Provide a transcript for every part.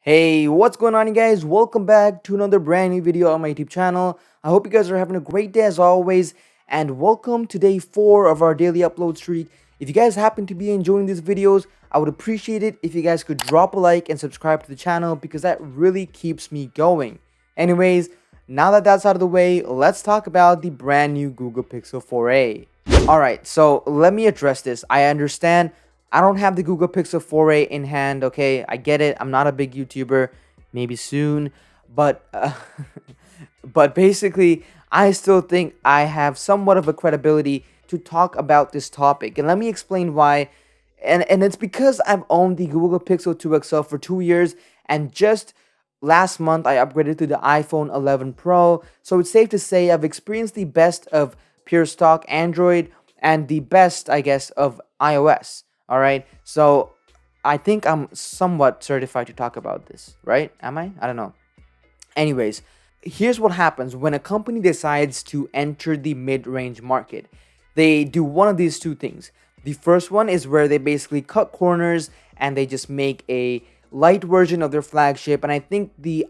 Hey, what's going on, you guys? Welcome back to another brand new video on my YouTube channel. I hope you guys are having a great day as always, and welcome to day 4 of our daily upload streak. If you guys happen to be enjoying these videos, I would appreciate it if you guys could drop a like and subscribe to the channel because that really keeps me going. Anyways, now that that's out of the way, let's talk about the brand new Google Pixel 4a. Alright, so let me address this. I understand I don't have the Google Pixel 4a in hand, okay? I get it. I'm not a big YouTuber. Maybe soon. But, but basically, I still think I have somewhat of a credibility to talk about this topic. And let me explain why. And it's because I've owned the Google Pixel 2 XL for 2 years. And just last month, I upgraded to the iPhone 11 Pro. So it's safe to say I've experienced the best of pure stock Android and the best, I guess, of iOS. All right. So I think I'm somewhat certified to talk about this, right? Am I? I don't know. Anyways, here's what happens when a company decides to enter the mid-range market. They do one of these two things. The first one is where they basically cut corners and they just make a light version of their flagship. And I think the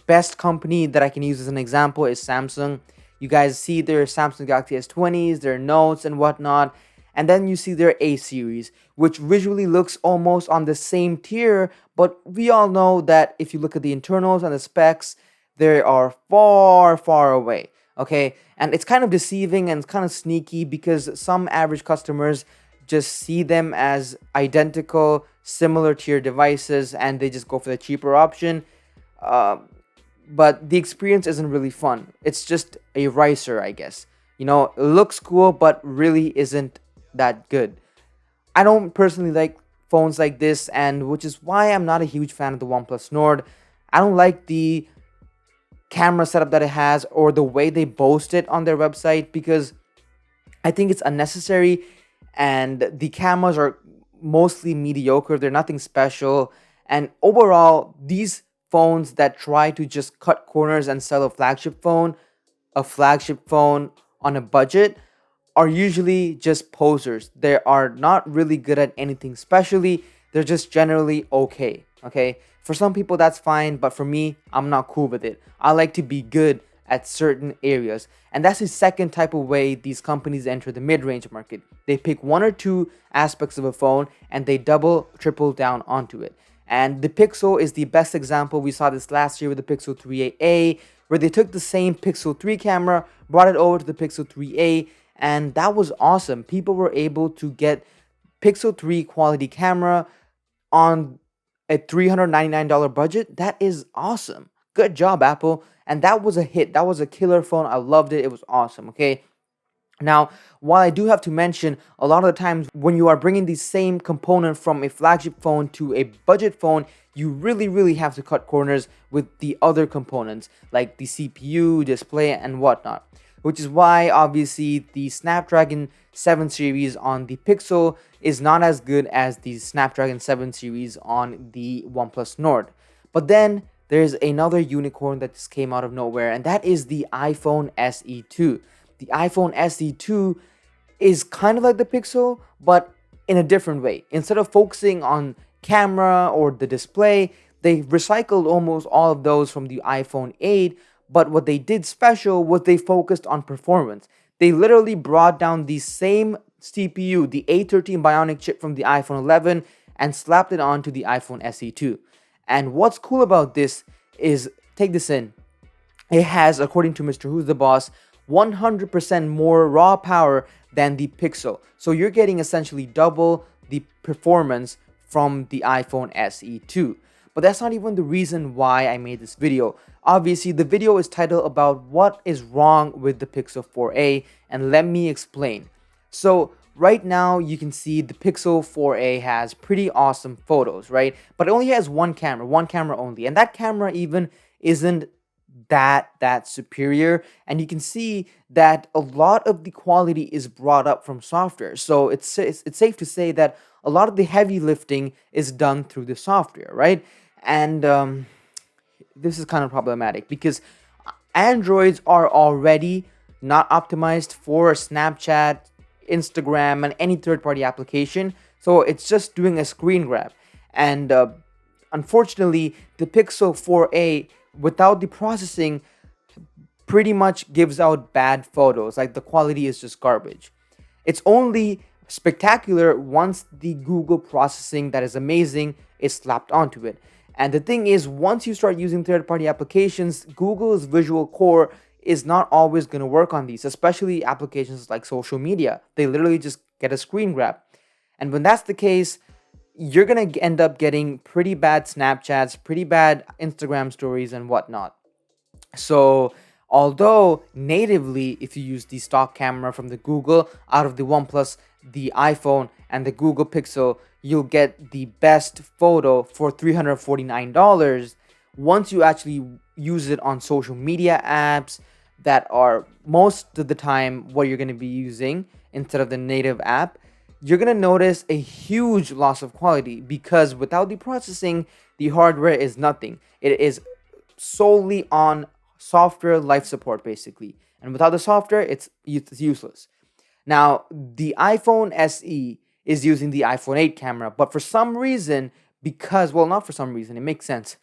best company that I can use as an example is Samsung. You guys see their Samsung Galaxy S20s, their Notes and whatnot. And then you see their A series, which visually looks almost on the same tier, but we all know that if you look at the internals and the specs, they are far, far away. Okay, and it's kind of deceiving and it's kind of sneaky because some average customers just see them as identical, similar tier devices, and they just go for the cheaper option. Uh, but the experience isn't really fun. It's just a ricer, I guess. It looks cool, but really isn't that good. I don't personally like phones like this, and which is why I'm not a huge fan of the OnePlus Nord. I don't like the camera setup that it has or the way they boast it on their website because I think it's unnecessary and the cameras are mostly mediocre. They're nothing special. And overall, these phones that try to just cut corners and sell a flagship phone on a budget, are usually just posers. They are not really good at anything specially. They're just generally okay. Okay. For some people that's fine, but for me, I'm not cool with it. I like to be good at certain areas. And that's the second type of way these companies enter the mid-range market. They pick one or two aspects of a phone and they double, triple down onto it. And the Pixel is the best example. We saw this last year with the Pixel 3a, where they took the same Pixel 3 camera, brought it over to the Pixel 3a, and that was awesome. People were able to get Pixel 3 quality camera on a $399 budget. That is awesome. Good job, Apple. And that was a hit. That was a killer phone. I loved it. It was awesome. Okay. Now, while I do have to mention, a lot of the times when you are bringing the same component from a flagship phone to a budget phone, you really, really have to cut corners with the other components like the CPU, display, and whatnot. Which is why, obviously, the Snapdragon 7 series on the Pixel is not as good as the Snapdragon 7 series on the OnePlus Nord. But then there's another unicorn that just came out of nowhere, and that is the iPhone SE2. The iPhone SE2 is kind of like the Pixel, but in a different way. Instead of focusing on camera or the display, they recycled almost all of those from the iPhone 8, but what they did special was they focused on performance. They literally brought down the same CPU, the A13 Bionic chip from the iPhone 11, and slapped it onto the iPhone SE2. And what's cool about this is, take this in, it has, according to Mr. Who's the Boss, 100% more raw power than the Pixel. So you're getting essentially double the performance from the iPhone SE2. But that's not even the reason why I made this video. Obviously, the video is titled about what is wrong with the Pixel 4a, and let me explain. So right now you can see the Pixel 4a has pretty awesome photos, right? But it only has one camera only, and that camera even isn't that superior, and you can see that a lot of the quality is brought up from software. So it's safe to say that a lot of the heavy lifting is done through the software, right? And this is kind of problematic because Androids are already not optimized for Snapchat, Instagram, and any third-party application. So it's just doing a screen grab. And unfortunately, the Pixel 4a without the processing pretty much gives out bad photos. Like the quality is just garbage. It's only spectacular once the Google processing that is amazing is slapped onto it. And the thing is, once you start using third-party applications, Google's visual core is not always going to work on these, especially applications like social media. They literally just get a screen grab. And when that's the case, you're going to end up getting pretty bad Snapchats, pretty bad Instagram stories, and whatnot. So, although natively, if you use the stock camera from the Google out of the OnePlus, the iPhone, and the Google Pixel, you'll get the best photo for $349. Once you actually use it on social media apps that are most of the time what you're going to be using instead of the native app, you're going to notice a huge loss of quality because without the processing, the hardware is nothing. It is solely on software life support basically. And without the software, it's useless. Now, the iPhone SE is using the iPhone 8 camera, but for some reason, not for some reason, it makes sense.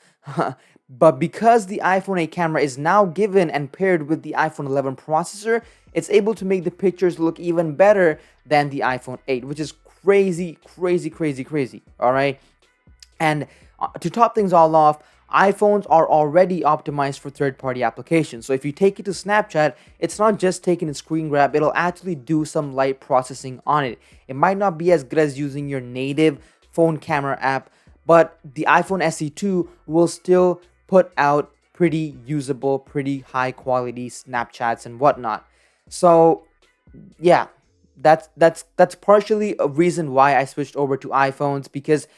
But because the iPhone 8 camera is now given and paired with the iPhone 11 processor, it's able to make the pictures look even better than the iPhone 8, which is crazy, all right? And to top things all off, iPhones are already optimized for third-party applications. So if you take it to Snapchat, it's not just taking a screen grab, it'll actually do some light processing on it. It might not be as good as using your native phone camera app, but the iPhone SE2 will still put out pretty usable, pretty high quality Snapchats and whatnot. So yeah, that's partially a reason why I switched over to iPhones, because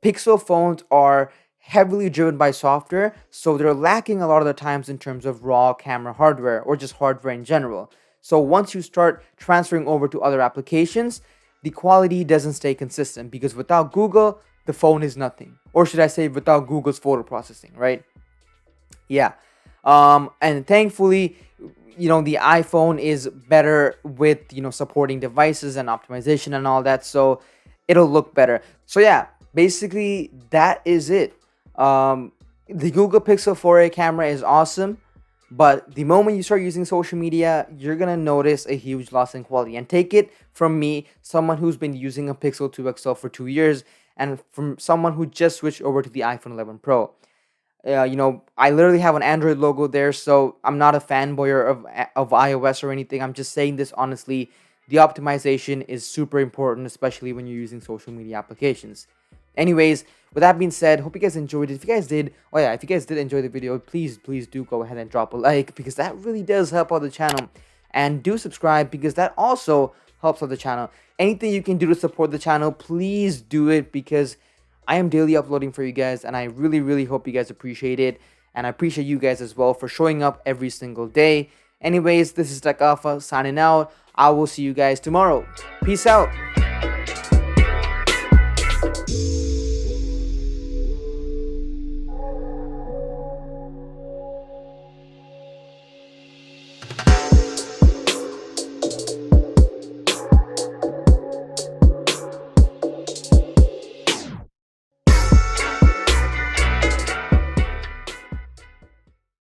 Pixel phones are heavily driven by software, so they're lacking a lot of the times in terms of raw camera hardware or just hardware in general. So once you start transferring over to other applications, the quality doesn't stay consistent because without Google, the phone is nothing. Or should I say without Google's photo processing, right? Yeah. And thankfully, the iPhone is better with, supporting devices and optimization and all that, so it'll look better. So yeah, basically that is it. The Google Pixel 4a camera is awesome, but the moment you start using social media, you're gonna notice a huge loss in quality. And take it from me, someone who's been using a Pixel 2 XL for 2 years, and from someone who just switched over to the iPhone 11 Pro. I literally have an Android logo there, so I'm not a fanboy of iOS or anything. I'm just saying this honestly. The optimization is super important, especially when you're using social media applications. Anyways, with that being said, hope you guys enjoyed it. If you guys did enjoy the video, please do go ahead and drop a like, because that really does help out the channel. And do subscribe, because that also helps out the channel. Anything you can do to support the channel, please do it, because I am daily uploading for you guys, and I really hope you guys appreciate it. And I appreciate you guys as well for showing up every single day. Anyways, this is Tech Alpha signing out. I will see you guys tomorrow. Peace out.